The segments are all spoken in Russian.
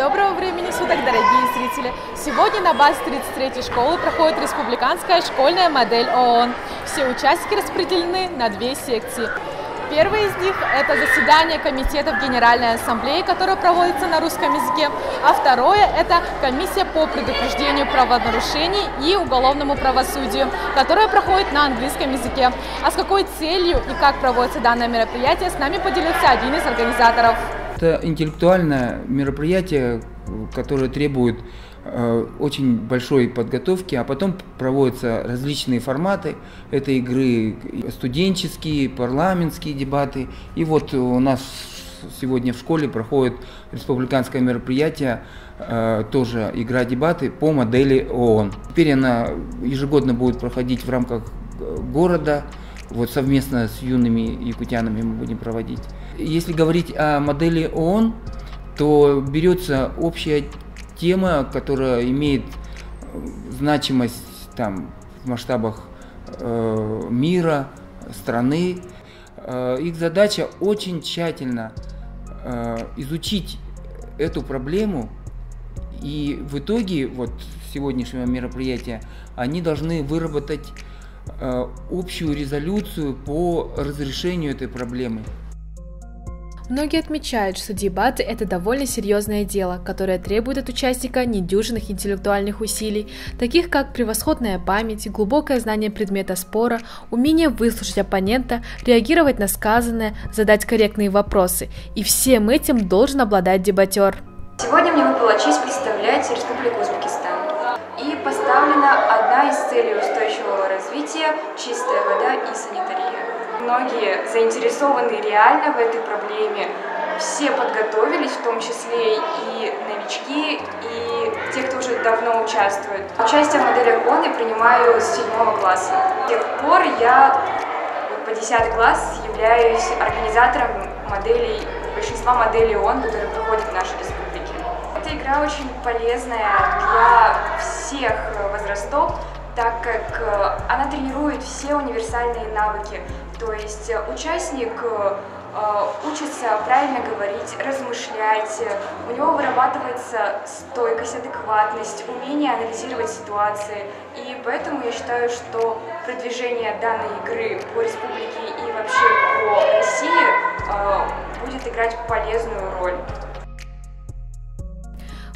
Доброго времени суток, дорогие зрители! Сегодня на базе 33-й школы проходит республиканская школьная модель ООН. Все участники распределены на две секции. Первая из них – это заседание комитетов Генеральной Ассамблеи, которое проводится на русском языке, а второе – это комиссия по предупреждению правонарушений и уголовному правосудию, которая проходит на английском языке. А с какой целью и как проводится данное мероприятие, с нами поделился один из организаторов. Это интеллектуальное мероприятие, которое требует очень большой подготовки, а потом проводятся различные форматы этой игры: студенческие, парламентские дебаты. И вот у нас сегодня в школе проходит республиканское мероприятие, тоже игра-дебаты по модели ООН. Теперь она ежегодно будет проходить в рамках города. Вот совместно с юными якутянами мы будем проводить. Если говорить о модели ООН, то берется общая тема, которая имеет значимость в масштабах мира, страны. Их задача очень тщательно изучить эту проблему, и в итоге сегодняшнего мероприятия они должны выработать общую резолюцию по разрешению этой проблемы. Многие отмечают, что дебаты – это довольно серьезное дело, которое требует от участника недюжинных интеллектуальных усилий, таких как превосходная память, глубокое знание предмета спора, умение выслушать оппонента, реагировать на сказанное, задать корректные вопросы. И всем этим должен обладать дебатер. Сегодня мне выпала честь представлять Республику Узбекистан. И поставлена одна из целей устойчивого развития – чистая вода и санитария. Многие заинтересованы реально в этой проблеме, все подготовились, в том числе и новички, и те, кто уже давно участвует. Участие в моделях ООН я принимаю с 7 класса. С тех пор я по 10 класс являюсь организатором большинства моделей ООН, которые проходят в нашей республике. Эта игра очень полезная для всех возрастов, так как она тренирует все универсальные навыки. То есть участник учится правильно говорить, размышлять, у него вырабатывается стойкость, адекватность, умение анализировать ситуации. И поэтому я считаю, что продвижение данной игры по республике и вообще по России будет играть полезную роль.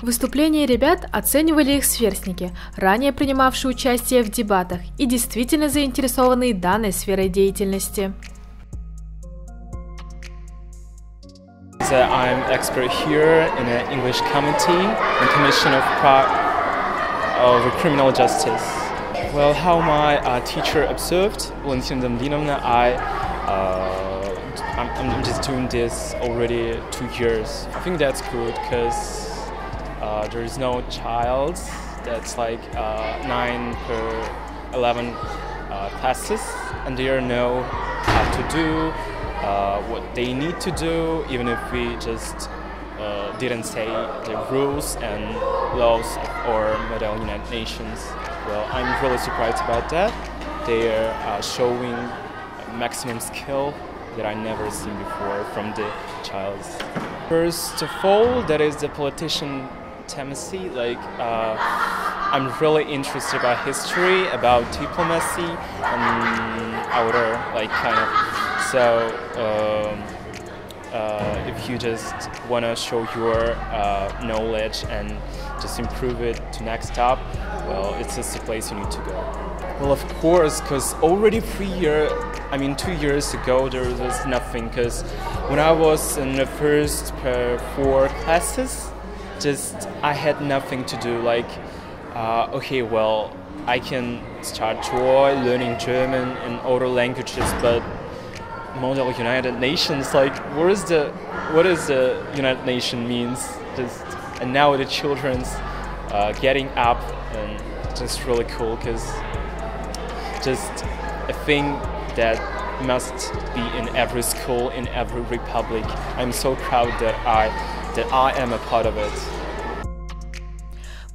Выступления ребят оценивали их сверстники, ранее принимавшие участие в дебатах и действительно заинтересованные данной сферой деятельности. I'm expert here in an English committee and Commission of Criminal Justice. Well, how my teacher observed, Valentina Damdinovna, I'm just doing this already 2 years. I think that's good because there is no child that's like 9 per 11 classes, and they know how to do what they need to do, even if we just didn't say the rules and laws of our Model United Nations. Well, I'm really surprised about that. They are showing maximum skill that I never seen before from the child. First of all, that is the politician intimacy. I'm really interested about history, about diplomacy, and outer So if you just want to show your knowledge and just improve it to next step, well, it's just a place you need to go. Well, of course, because already 2 years ago there was nothing, because when I was in the first 4 classes, I had nothing to do, okay, well, I can start learning German and other languages, but Model United Nations, what does the United Nations means? And now the children's getting up, and just really cool, because just a thing that must be in every school, in every republic. I'm so proud that I am a part of it.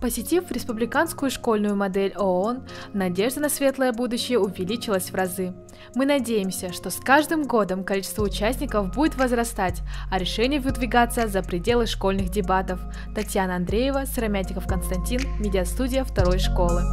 Посетив республиканскую школьную модель ООН, надежда на светлое будущее увеличилась в разы. Мы надеемся, что с каждым годом количество участников будет возрастать, а решения выдвигаться за пределы школьных дебатов. Татьяна Андреева, Сыромятников Константин, медиастудия 2-й школы.